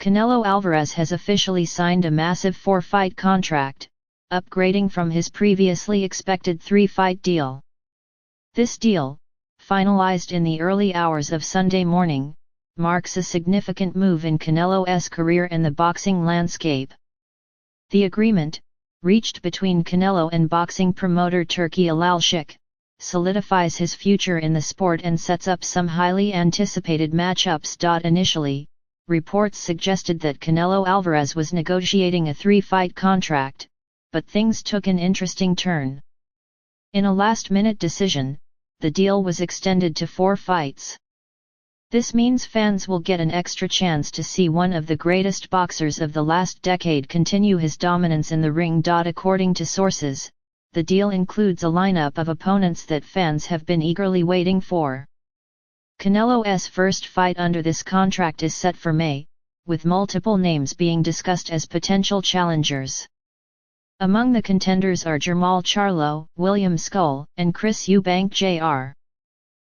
Canelo Alvarez has officially signed a massive 4-fight contract, upgrading from his previously expected 3-fight deal. This deal, finalized in the early hours of Sunday morning, marks a significant move in Canelo's career and the boxing landscape. The agreement, reached between Canelo and boxing promoter Turki Alalshik, solidifies his future in the sport and sets up some highly anticipated matchups. Initially, reports suggested that Canelo Alvarez was negotiating a 3-fight contract, but things took an interesting turn. In a last-minute decision, the deal was extended to 4 fights. This means fans will get an extra chance to see one of the greatest boxers of the last decade continue his dominance in the ring. According to sources, the deal includes a lineup of opponents that fans have been eagerly waiting for. Canelo's first fight under this contract is set for May, with multiple names being discussed as potential challengers. Among the contenders are Jermall Charlo, William Skull, and Chris Eubank Jr.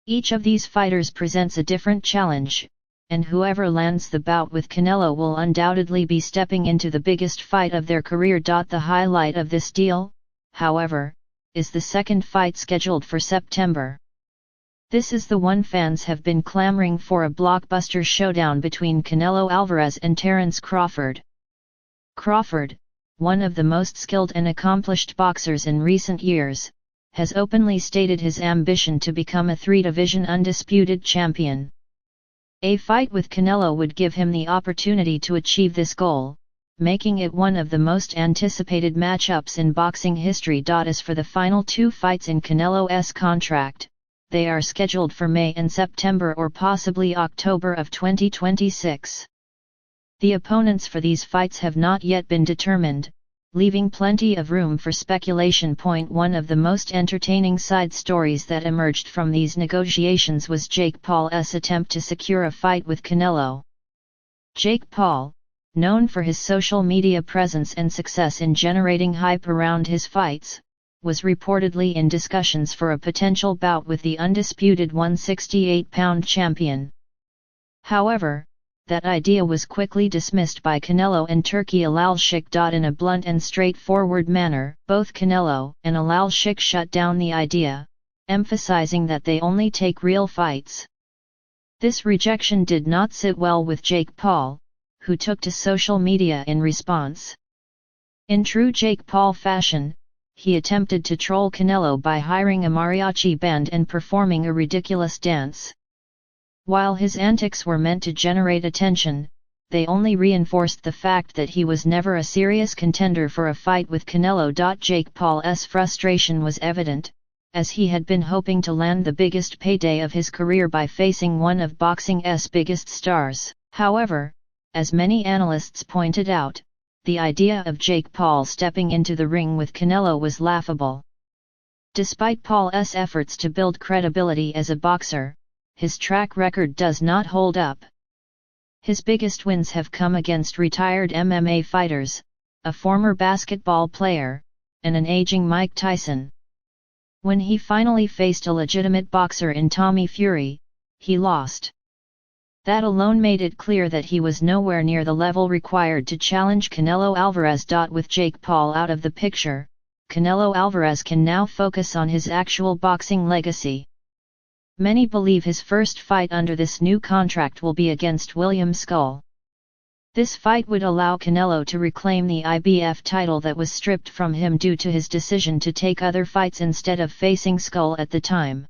Each of these fighters presents a different challenge, and whoever lands the bout with Canelo will undoubtedly be stepping into the biggest fight of their career. The highlight of this deal, however, is the second fight scheduled for September. This is the one fans have been clamoring for: a blockbuster showdown between Canelo Alvarez and Terence Crawford. Crawford, one of the most skilled and accomplished boxers in recent years, has openly stated his ambition to become a 3-division undisputed champion. A fight with Canelo would give him the opportunity to achieve this goal, making it one of the most anticipated matchups in boxing history. As for the final 2 fights in Canelo's contract, they are scheduled for May and September, or possibly October of 2026. The opponents for these fights have not yet been determined, leaving plenty of room for speculation. One of the most entertaining side stories that emerged from these negotiations was Jake Paul's attempt to secure a fight with Canelo. Jake Paul, known for his social media presence and success in generating hype around his fights, was reportedly in discussions for a potential bout with the undisputed 168-pound champion. However, that idea was quickly dismissed by Canelo and Turki Alalshik. In a blunt and straightforward manner, both Canelo and Alalshik shut down the idea, emphasizing that they only take real fights. This rejection did not sit well with Jake Paul, who took to social media in response. In true Jake Paul fashion, he attempted to troll Canelo by hiring a mariachi band and performing a ridiculous dance. While his antics were meant to generate attention, they only reinforced the fact that he was never a serious contender for a fight with Canelo. Jake Paul's frustration was evident, as he had been hoping to land the biggest payday of his career by facing one of boxing's biggest stars. However, as many analysts pointed out, the idea of Jake Paul stepping into the ring with Canelo was laughable. Despite Paul's efforts to build credibility as a boxer, his track record does not hold up. His biggest wins have come against retired MMA fighters, a former basketball player, and an aging Mike Tyson. When he finally faced a legitimate boxer in Tommy Fury, he lost. That alone made it clear that he was nowhere near the level required to challenge Canelo Alvarez. With Jake Paul out of the picture, Canelo Alvarez can now focus on his actual boxing legacy. Many believe his first fight under this new contract will be against William Skull. This fight would allow Canelo to reclaim the IBF title that was stripped from him due to his decision to take other fights instead of facing Skull at the time.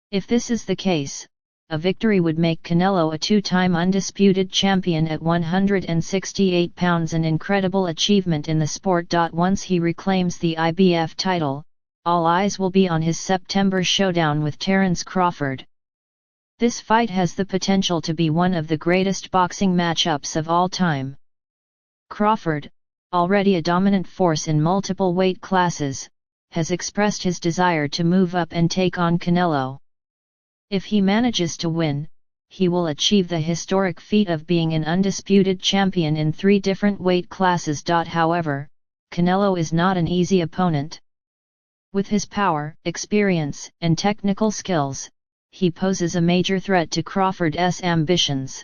If this is the case, a victory would make Canelo a 2-time undisputed champion at 168 pounds, an incredible achievement in the sport. Once he reclaims the IBF title, all eyes will be on his September showdown with Terence Crawford. This fight has the potential to be one of the greatest boxing matchups of all time. Crawford, already a dominant force in multiple weight classes, has expressed his desire to move up and take on Canelo. If he manages to win, he will achieve the historic feat of being an undisputed champion in 3 different weight classes. However, Canelo is not an easy opponent. With his power, experience, and technical skills, he poses a major threat to Crawford's ambitions.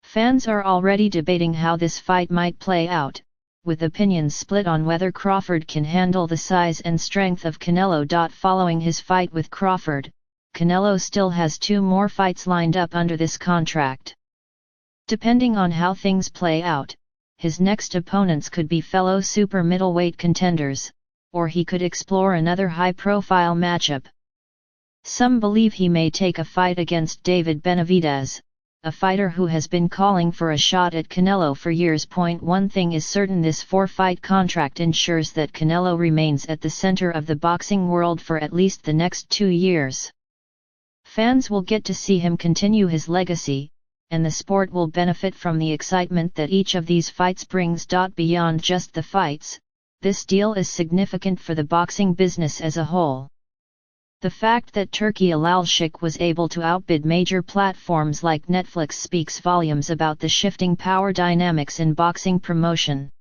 Fans are already debating how this fight might play out, with opinions split on whether Crawford can handle the size and strength of Canelo. Following his fight with Crawford, Canelo still has 2 more fights lined up under this contract. Depending on how things play out, his next opponents could be fellow super middleweight contenders, or he could explore another high-profile matchup. Some believe he may take a fight against David Benavidez, a fighter who has been calling for a shot at Canelo for years. One thing is certain: this 4-fight contract ensures that Canelo remains at the center of the boxing world for at least the next 2 years. Fans will get to see him continue his legacy, and the sport will benefit from the excitement that each of these fights brings. Beyond just the fights, this deal is significant for the boxing business as a whole. The fact that Turki Alalshik was able to outbid major platforms like Netflix speaks volumes about the shifting power dynamics in boxing promotion.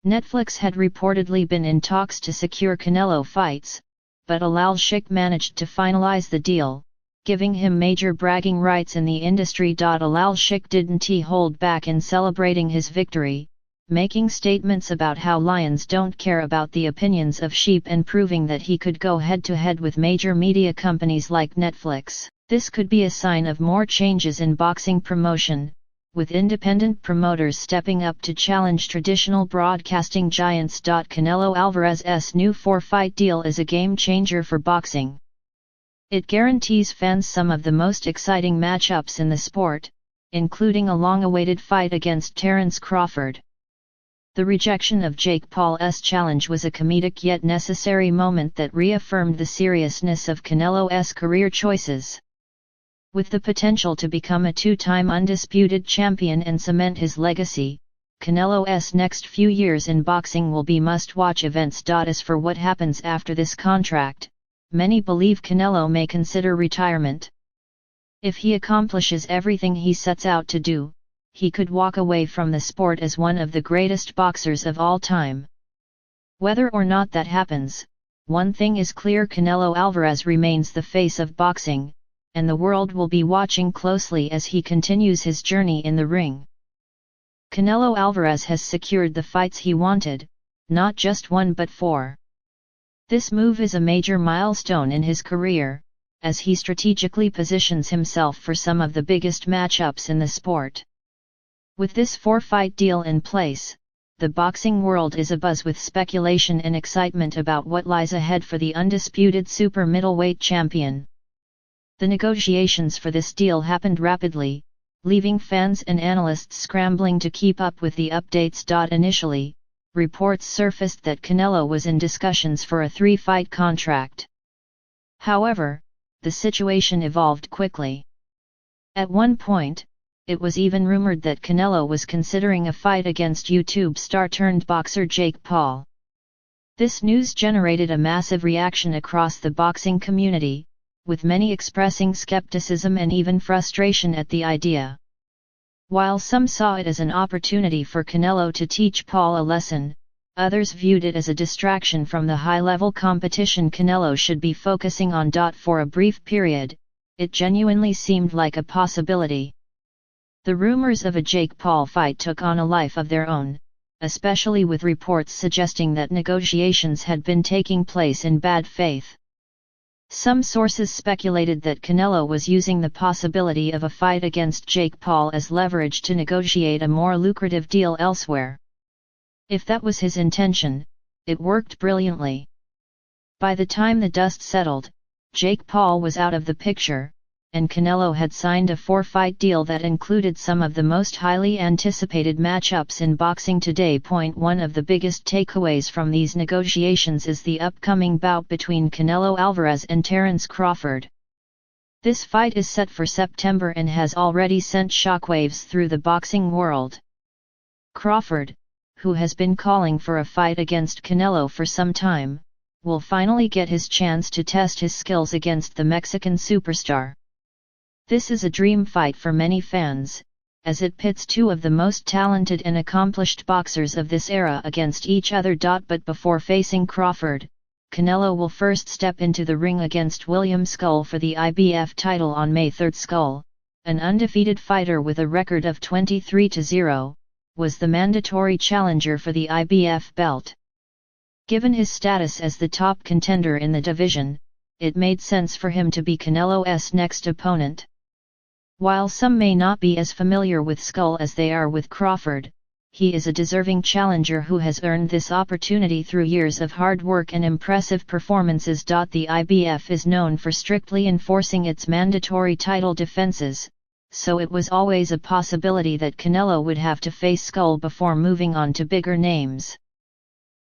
Netflix had reportedly been in talks to secure Canelo fights, but Alalshik managed to finalize the deal, giving him major bragging rights in the industry. Alalshik didn't hold back in celebrating his victory, making statements about how lions don't care about the opinions of sheep and proving that he could go head-to-head with major media companies like Netflix. This could be a sign of more changes in boxing promotion, with independent promoters stepping up to challenge traditional broadcasting giants. Canelo Alvarez's new 4-fight deal is a game-changer for boxing. It guarantees fans some of the most exciting matchups in the sport, including a long-awaited fight against Terence Crawford. The rejection of Jake Paul's challenge was a comedic yet necessary moment that reaffirmed the seriousness of Canelo's career choices. With the potential to become a 2-time undisputed champion and cement his legacy, Canelo's next few years in boxing will be must-watch events. As for what happens after this contract, many believe Canelo may consider retirement. If he accomplishes everything he sets out to do, he could walk away from the sport as one of the greatest boxers of all time. Whether or not that happens, one thing is clear: Canelo Alvarez remains the face of boxing, and the world will be watching closely as he continues his journey in the ring. Canelo Alvarez has secured the fights he wanted, not just 1 but 4. This move is a major milestone in his career, as he strategically positions himself for some of the biggest matchups in the sport. With this 4-fight deal in place, the boxing world is abuzz with speculation and excitement about what lies ahead for the undisputed super middleweight champion. The negotiations for this deal happened rapidly, leaving fans and analysts scrambling to keep up with the updates. Initially, reports surfaced that Canelo was in discussions for a 3-fight contract. However, the situation evolved quickly. At one point, it was even rumored that Canelo was considering a fight against YouTube star turned boxer Jake Paul. This news generated a massive reaction across the boxing community, with many expressing skepticism and even frustration at the idea. While some saw it as an opportunity for Canelo to teach Paul a lesson, others viewed it as a distraction from the high-level competition Canelo should be focusing on. For a brief period, it genuinely seemed like a possibility. The rumors of a Jake Paul fight took on a life of their own, especially with reports suggesting that negotiations had been taking place in bad faith. Some sources speculated that Canelo was using the possibility of a fight against Jake Paul as leverage to negotiate a more lucrative deal elsewhere. If that was his intention, it worked brilliantly. By the time the dust settled, Jake Paul was out of the picture, and Canelo had signed a 4-fight deal that included some of the most highly anticipated matchups in boxing today. One of the biggest takeaways from these negotiations is the upcoming bout between Canelo Alvarez and Terence Crawford. This fight is set for September and has already sent shockwaves through the boxing world. Crawford, who has been calling for a fight against Canelo for some time, will finally get his chance to test his skills against the Mexican superstar. This is a dream fight for many fans, as it pits 2 of the most talented and accomplished boxers of this era against each other. But before facing Crawford, Canelo will first step into the ring against William Skull for the IBF title on May 3. Skull, an undefeated fighter with a record of 23-0, was the mandatory challenger for the IBF belt. Given his status as the top contender in the division, it made sense for him to be Canelo's next opponent. While some may not be as familiar with Skull as they are with Crawford, he is a deserving challenger who has earned this opportunity through years of hard work and impressive performances. The IBF is known for strictly enforcing its mandatory title defenses, so it was always a possibility that Canelo would have to face Skull before moving on to bigger names.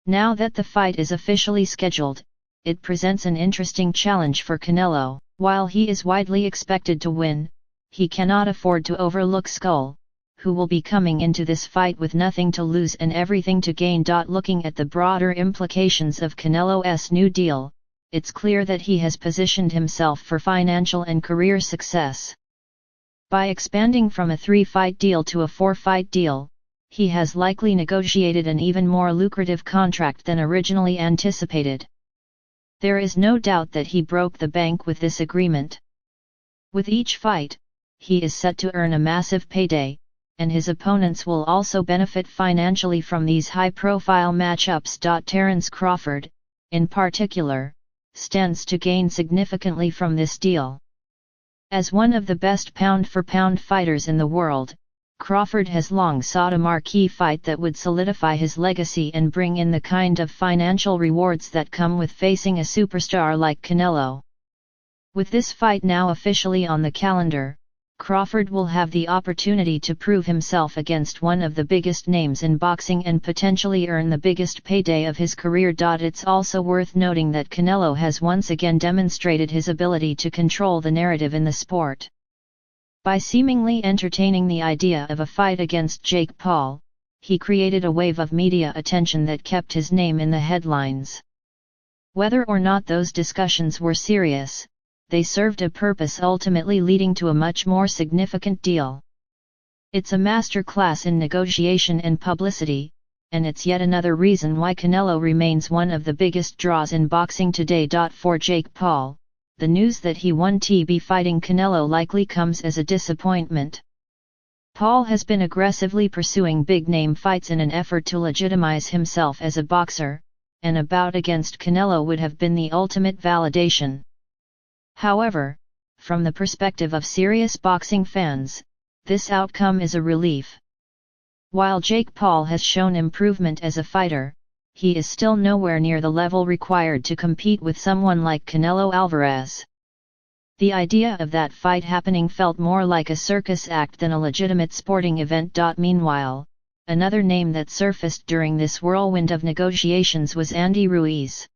Now that the fight is officially scheduled, it presents an interesting challenge for Canelo. While he is widely expected to win, he cannot afford to overlook Skull, who will be coming into this fight with nothing to lose and everything to gain. Looking at the broader implications of Canelo's new deal, it's clear that he has positioned himself for financial and career success. By expanding from a 3-fight deal to a 4-fight deal, he has likely negotiated an even more lucrative contract than originally anticipated. There is no doubt that he broke the bank with this agreement. With each fight, he is set to earn a massive payday, and his opponents will also benefit financially from these high-profile matchups. Terence Crawford, in particular, stands to gain significantly from this deal. As one of the best pound-for-pound fighters in the world, Crawford has long sought a marquee fight that would solidify his legacy and bring in the kind of financial rewards that come with facing a superstar like Canelo. With this fight now officially on the calendar, Crawford will have the opportunity to prove himself against one of the biggest names in boxing and potentially earn the biggest payday of his career. It's also worth noting that Canelo has once again demonstrated his ability to control the narrative in the sport. By seemingly entertaining the idea of a fight against Jake Paul, he created a wave of media attention that kept his name in the headlines. Whether or not those discussions were serious, they served a purpose, ultimately leading to a much more significant deal. It's a master class in negotiation and publicity, and it's yet another reason why Canelo remains one of the biggest draws in boxing today. For Jake Paul, the news that he won't be fighting Canelo likely comes as a disappointment. Paul has been aggressively pursuing big-name fights in an effort to legitimize himself as a boxer, and a bout against Canelo would have been the ultimate validation. However, from the perspective of serious boxing fans, this outcome is a relief. While Jake Paul has shown improvement as a fighter, he is still nowhere near the level required to compete with someone like Canelo Alvarez. The idea of that fight happening felt more like a circus act than a legitimate sporting event. Meanwhile, another name that surfaced during this whirlwind of negotiations was Andy Ruiz.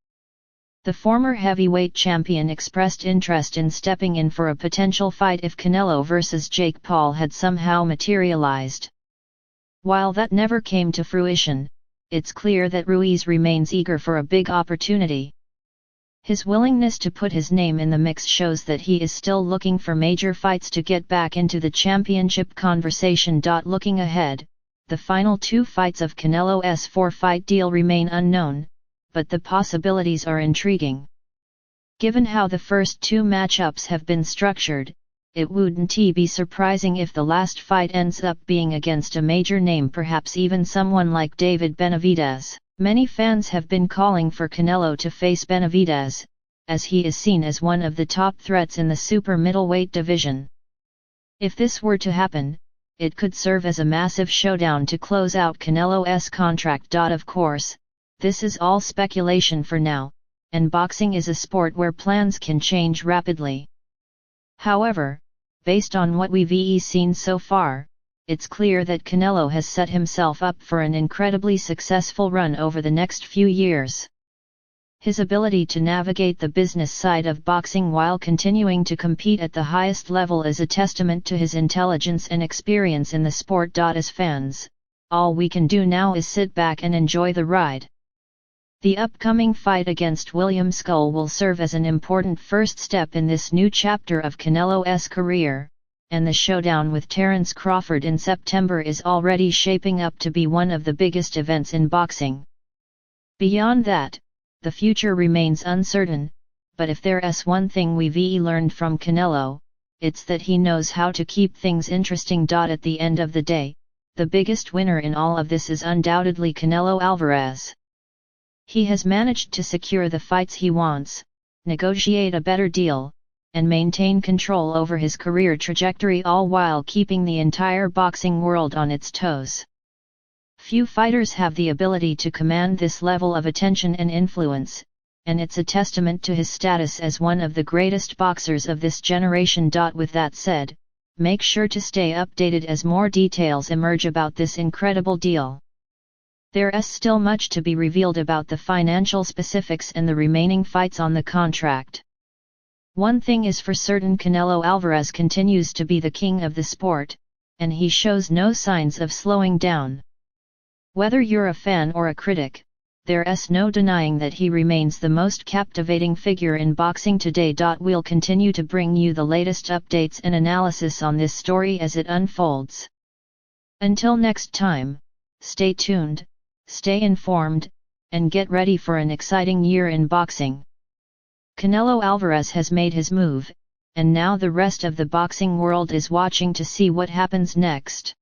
The former heavyweight champion expressed interest in stepping in for a potential fight if Canelo vs Jake Paul had somehow materialized. While that never came to fruition, it's clear that Ruiz remains eager for a big opportunity. His willingness to put his name in the mix shows that he is still looking for major fights to get back into the championship conversation. Looking ahead, the final 2 fights of Canelo's 4-fight deal remain unknown, but the possibilities are intriguing. Given how the first 2 matchups have been structured, it wouldn't be surprising if the last fight ends up being against a major name, perhaps even someone like David Benavidez. Many fans have been calling for Canelo to face Benavidez, as he is seen as one of the top threats in the super middleweight division. If this were to happen, it could serve as a massive showdown to close out Canelo's contract. Of course, this is all speculation for now, and boxing is a sport where plans can change rapidly. However, based on what we've seen so far, it's clear that Canelo has set himself up for an incredibly successful run over the next few years. His ability to navigate the business side of boxing while continuing to compete at the highest level is a testament to his intelligence and experience in the sport. As fans, all we can do now is sit back and enjoy the ride. The upcoming fight against William Skull will serve as an important first step in this new chapter of Canelo's career, and the showdown with Terence Crawford in September is already shaping up to be one of the biggest events in boxing. Beyond that, the future remains uncertain, but if there's one thing we've learned from Canelo, it's that he knows how to keep things interesting. At the end of the day, the biggest winner in all of this is undoubtedly Canelo Alvarez. He has managed to secure the fights he wants, negotiate a better deal, and maintain control over his career trajectory, all while keeping the entire boxing world on its toes. Few fighters have the ability to command this level of attention and influence, and it's a testament to his status as one of the greatest boxers of this generation. With that said, make sure to stay updated as more details emerge about this incredible deal. There's still much to be revealed about the financial specifics and the remaining fights on the contract. One thing is for certain: Canelo Alvarez continues to be the king of the sport, and he shows no signs of slowing down. Whether you're a fan or a critic, there's no denying that he remains the most captivating figure in boxing today. We'll continue to bring you the latest updates and analysis on this story as it unfolds. Until next time, stay tuned, stay informed, and get ready for an exciting year in boxing. Canelo Alvarez has made his move, and now the rest of the boxing world is watching to see what happens next.